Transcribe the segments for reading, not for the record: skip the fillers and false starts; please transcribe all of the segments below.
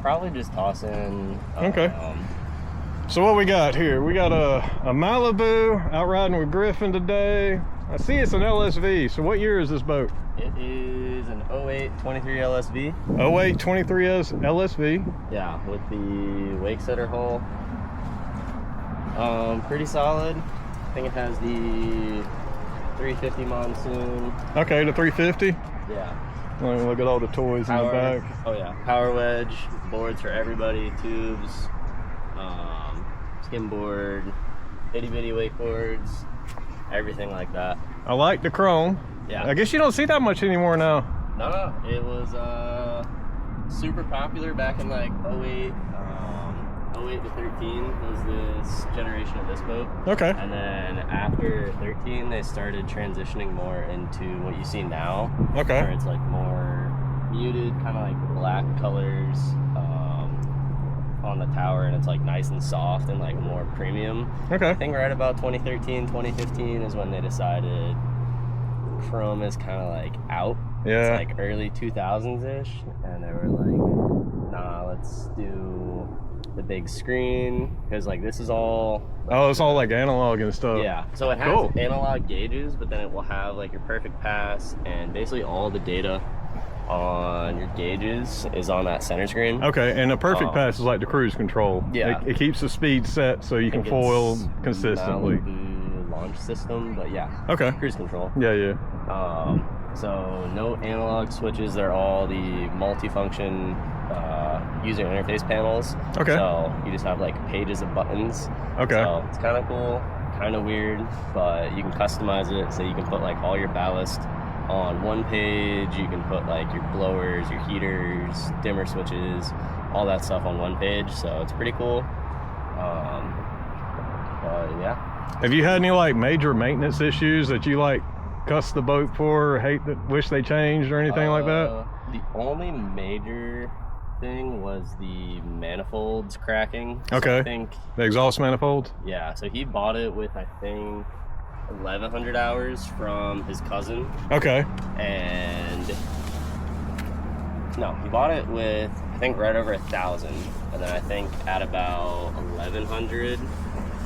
probably just toss in. Okay. So what we got here? We got a Malibu out riding with Griffin today. I see it's an LSV. So what year is this boat? It is an 08 23 LSV. 08 23 LSV. Yeah, with the Wake Setter hull. Pretty solid. I think it has the 350 monsoon. Okay, the 350. Yeah. Look at all the toys in the back. Oh yeah, power wedge, boards for everybody, tubes, skim board, itty bitty wakeboards, everything like that. I like the chrome. Yeah. I guess you don't see that much anymore now. No, it was super popular back in like 08 to 13 was this generation of this boat. Okay. And then after 13, they started transitioning more into what you see now. Okay. Where it's like more muted, kind of like black colors on the tower, and it's like nice and soft and like more premium. Okay. I think right about 2013, 2015 is when they decided chrome is kind of like out. Yeah. It's like early 2000s-ish, and they were like, nah, let's do the big screen, because like this is all it's all like analog and stuff. Yeah, so it has analog gauges, but then it will have like your perfect pass, and basically all the data on your gauges is on that center screen. Okay, and the perfect pass is like the cruise control. Yeah, it keeps the speed set so you can foil consistently. Malibu launch system, but yeah. Okay. Cruise control. Yeah, yeah. So no analog switches. They're all the multifunction user interface panels. Okay. So you just have like pages of buttons. Okay. So it's kind of cool, kind of weird, but you can customize it. So you can put like all your ballast on one page. You can put like your blowers, your heaters, dimmer switches, all that stuff on one page. So it's pretty cool. But yeah. Have you had any like major maintenance issues that you like cuss the boat for, or wish they changed or anything like that? The only major thing was the manifolds cracking. Okay. So I think the exhaust manifold. Yeah. So he bought it with, I think, 1,100 hours from his cousin. Okay. And no, he bought it with, I think, right over 1,000, and then I think at about 1,100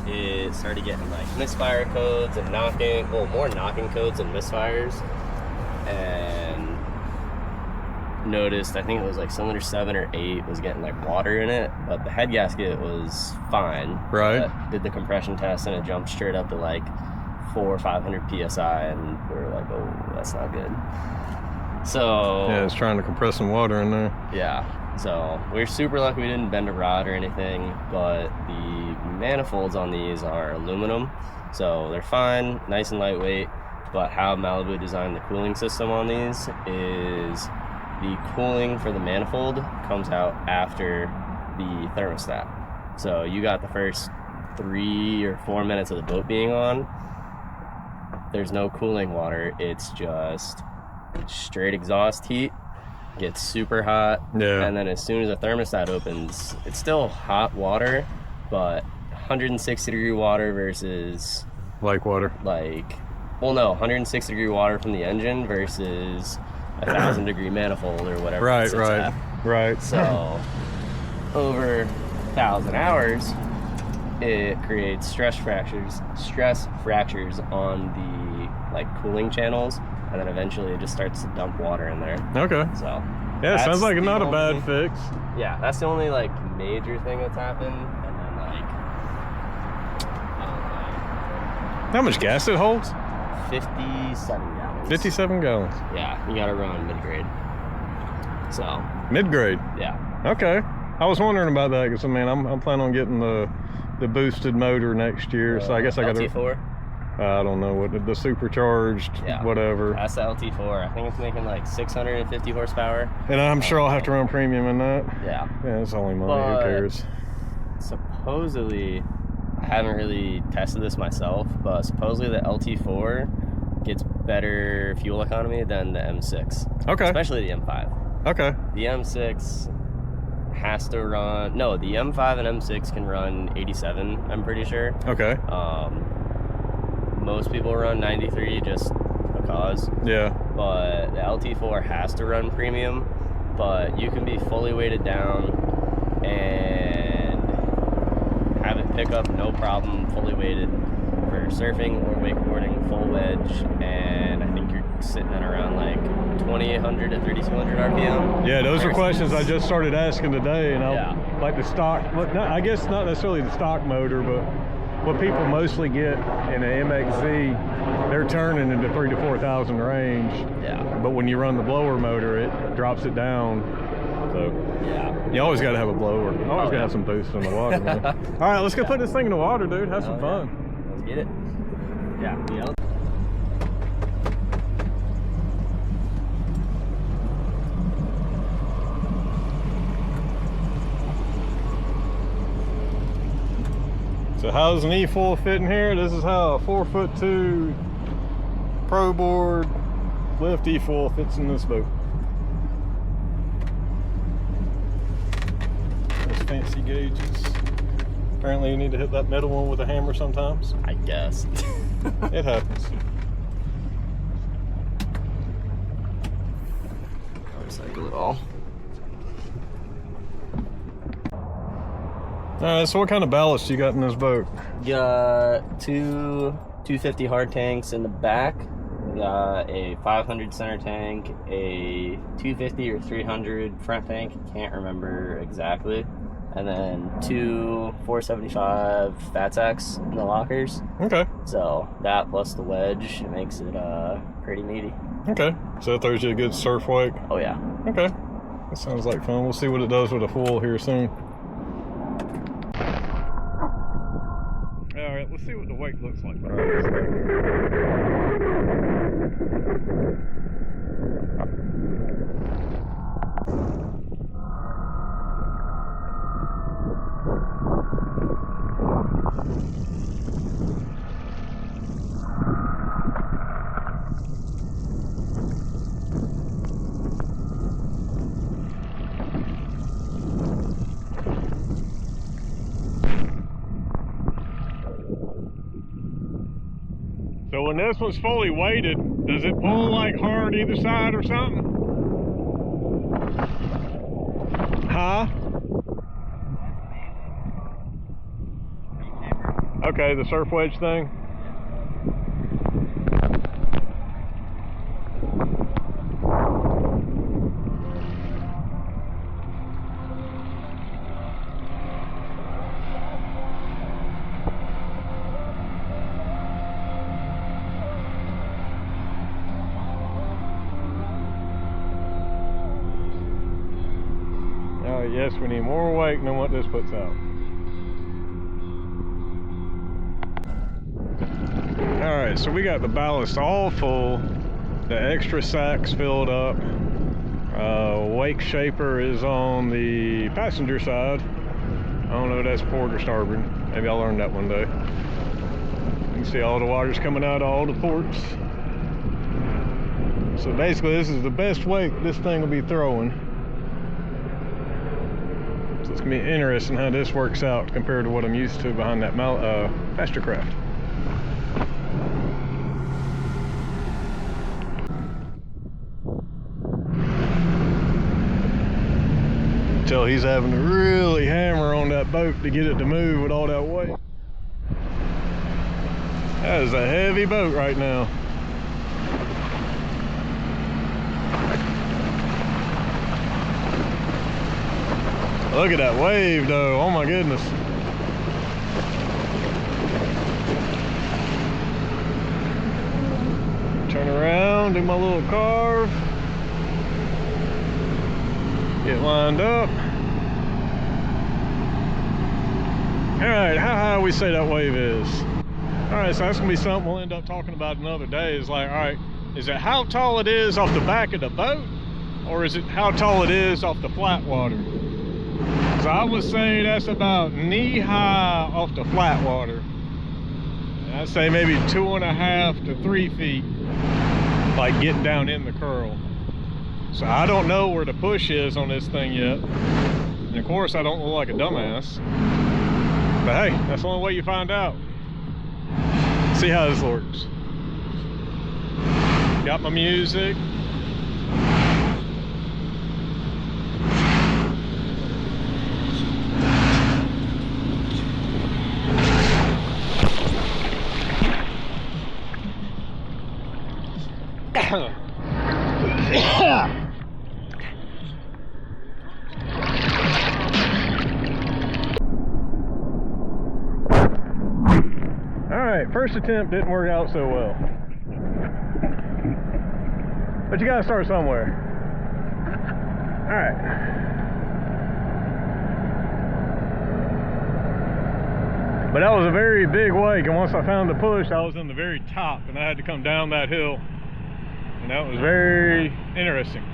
it started getting like misfire codes and knocking, well, more knocking codes than misfires, and noticed, I think it was like cylinder 7 or 8 was getting like water in it, but the head gasket was fine. Right. Did the compression test and it jumped straight up to like 400 or 500 psi, and we were like, oh, that's not good. So yeah, it's trying to compress some water in there. Yeah. So we're super lucky we didn't bend a rod or anything, but the manifolds on these are aluminum, so they're fine, nice and lightweight. But how Malibu designed the cooling system on these is the cooling for the manifold comes out after the thermostat. So you got the first 3 or 4 minutes of the boat being on, there's no cooling water, it's just straight exhaust heat. Gets super hot, yeah, and then as soon as the thermostat opens, it's still hot water, but 160-degree water versus like water, like, well, no, 160-degree water from the engine versus 1,000-degree manifold or whatever. Right, right, right. So over 1,000 hours, it creates stress fractures on the like cooling channels. And then eventually it just starts to dump water in there. Okay. So yeah, it sounds like not a bad fix. Yeah, that's the only like major thing that's happened. And then like, how much gas it holds? 57 gallons. 57 gallons. Yeah, you gotta run mid-grade. So mid-grade. Yeah. Okay. I was wondering about that because I mean I'm planning on getting the boosted motor next year, so I guess I got LT4. I don't know what the supercharged, whatever. That's the LT4. I think it's making like 650 horsepower. And I'm sure I'll have to run premium in that. Yeah. Yeah, it's only money. Who cares? Supposedly, I haven't really tested this myself, but supposedly the LT4 gets better fuel economy than the M6. Okay. Especially the M5. Okay. The M6 has to run. No, the M5 and M6 can run 87. I'm pretty sure. Okay. Most people run 93 just because. Yeah. But the LT4 has to run premium, but you can be fully weighted down and have it pick up no problem, fully weighted for surfing or wakeboarding, full wedge, and I think you're sitting at around like 2,800 to 3,200 RPM. Yeah, those are questions I just started asking today, and yeah. like the stock, I guess not necessarily the stock motor, but what people mostly get in an MXZ, they're turning into 3,000 to 4,000 range. Yeah. But when you run the blower motor, it drops it down. So yeah, you always got to have a blower. You always got to have some boost in the water, man. All right, let's go put this thing in the water, dude. Have some fun. Let's get it. Yeah. So how does an eFoil fit in here? This is how a 4'2" Pro Board lift eFoil fits in this boat. Those fancy gauges. Apparently you need to hit that middle one with a hammer sometimes. I guess. It happens. Recycle it all. Alright, so what kind of ballast you got in this boat? Got two 250 hard tanks in the back. We got a 500 center tank, a 250 or 300 front tank, can't remember exactly. And then two 475 fat sacks in the lockers. Okay. So that plus the wedge, it makes it pretty meaty. Okay. So that throws you a good surf wake? Oh yeah. Okay. That sounds like fun. We'll see what it does with a foil here soon. All right, let's see what the wake looks like. So when this one's fully weighted, does it pull like hard either side or something? Huh? Okay, the surf wedge thing. Yes, we need more wake than what this puts out. Alright, so we got the ballast all full, the extra sacks filled up. Wake shaper is on the passenger side. I don't know if that's port or starboard. Maybe I'll learn that one day. You can see all the water's coming out of all the ports. So basically this is the best wake this thing will be throwing. So it's gonna be interesting how this works out compared to what I'm used to behind that Mastercraft. Tell he's having to really hammer on that boat to get it to move with all that weight. That is a heavy boat right now. Look at that wave though, oh my goodness. Turn around, do my little carve. Get lined up. All right, how high we say that wave is? All right, so that's gonna be something we'll end up talking about another day. Is like, all right, is it how tall it is off the back of the boat? Or is it how tall it is off the flat water? So I would say that's about knee-high off the flat water. I'd say maybe 2.5 to 3 feet, like getting down in the curl. So I don't know where the push is on this thing yet. And of course I don't look like a dumbass. But hey, that's the only way you find out. See how this works. Got my music. right, first attempt didn't work out so well. But you gotta start somewhere. All right. But that was a very big wake, and once I found the push, I was in the very top, and I had to come down that hill. And that was very interesting.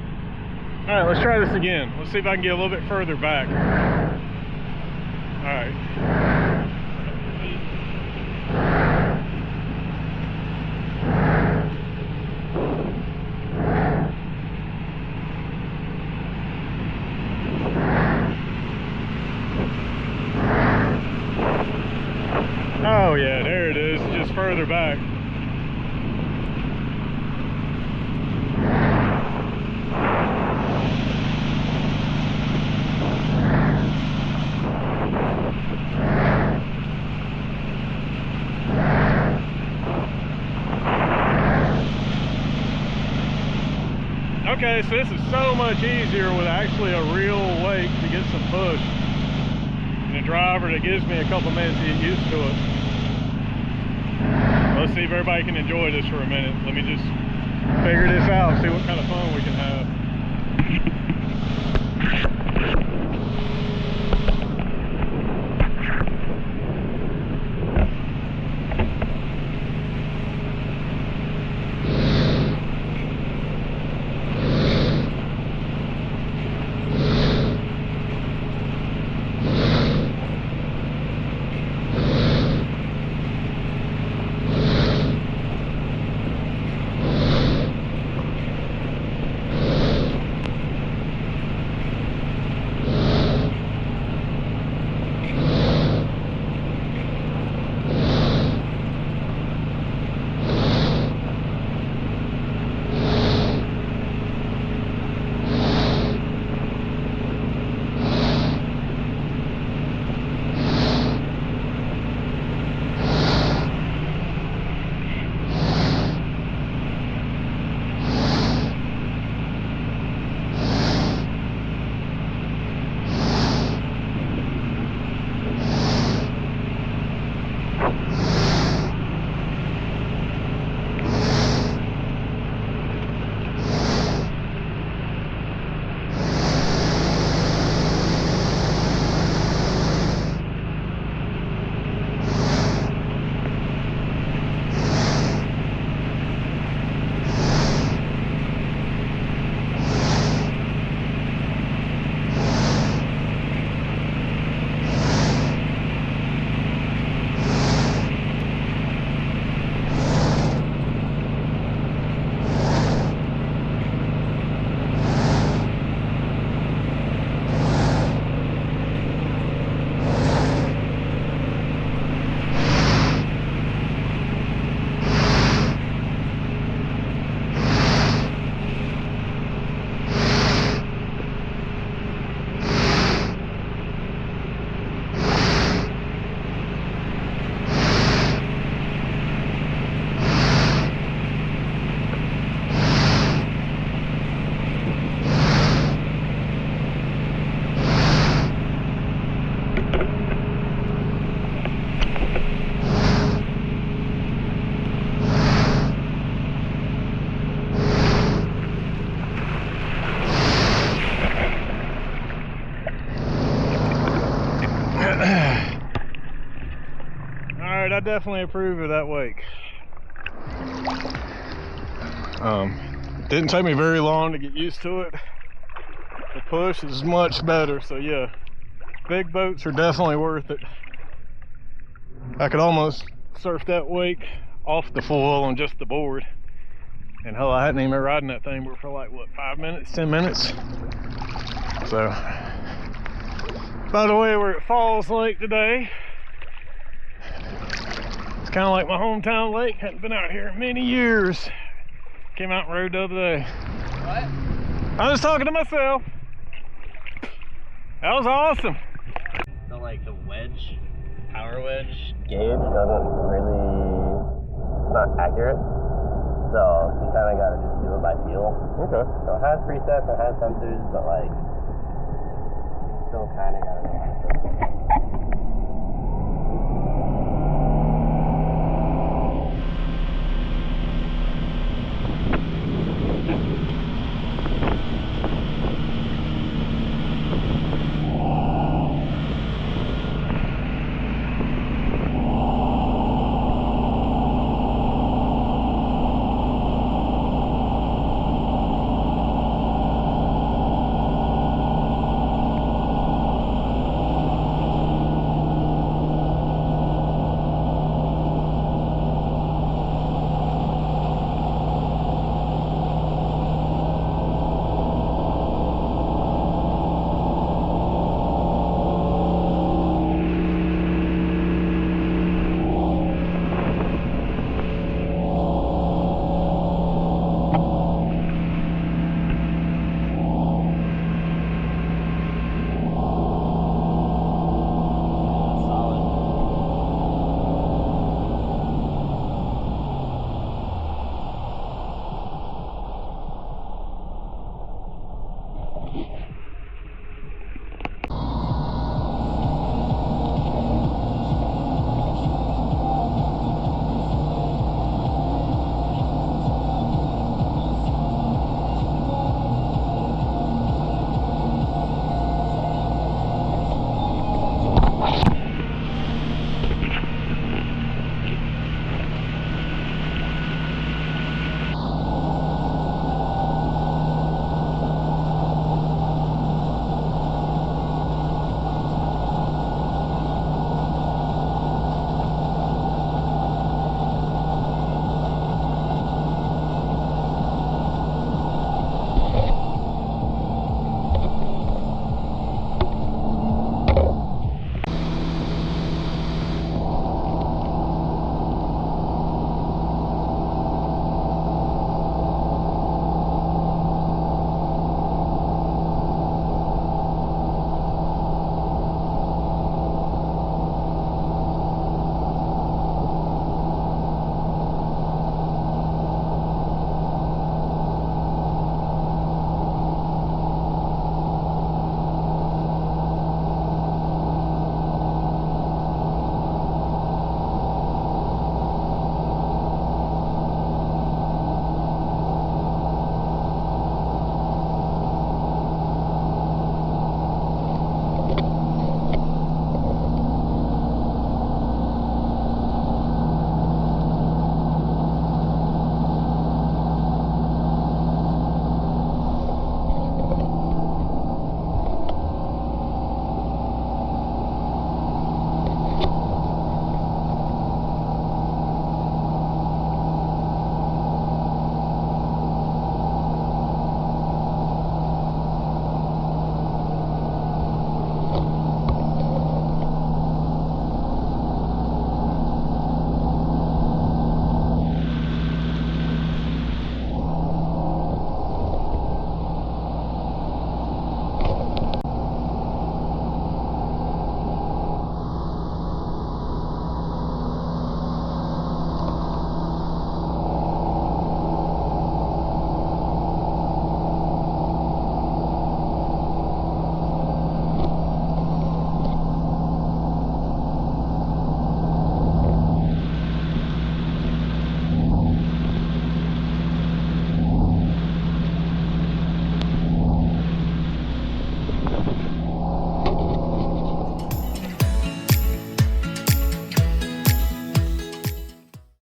All right, let's try this again. Let's see if I can get a little bit further back. All right. Oh yeah, there it is, just further back. Okay, so this is so much easier with actually a real wake to get some push. And a driver that gives me a couple minutes to get used to it. Let's see if everybody can enjoy this for a minute. Let me just figure this out, see what kind of fun we can have. Alright, I definitely approve of that wake. Didn't take me very long to get used to it. The push is much better, so yeah, big boats are definitely worth it. I could almost surf that wake off the foil on just the board. And hell, I hadn't even been riding that thing for like, what, 5 minutes, 10 minutes? So, by the way, we're at Falls Lake today. It's kind of like my hometown lake. Hadn't been out here in many years. Came out and rode the other day. What? I was talking to myself. That was awesome. So like the wedge, power wedge gauge doesn't really, it's not accurate. So you kind of got to just do it by feel. Okay. So it has presets, it has sensors, but like, you still kind of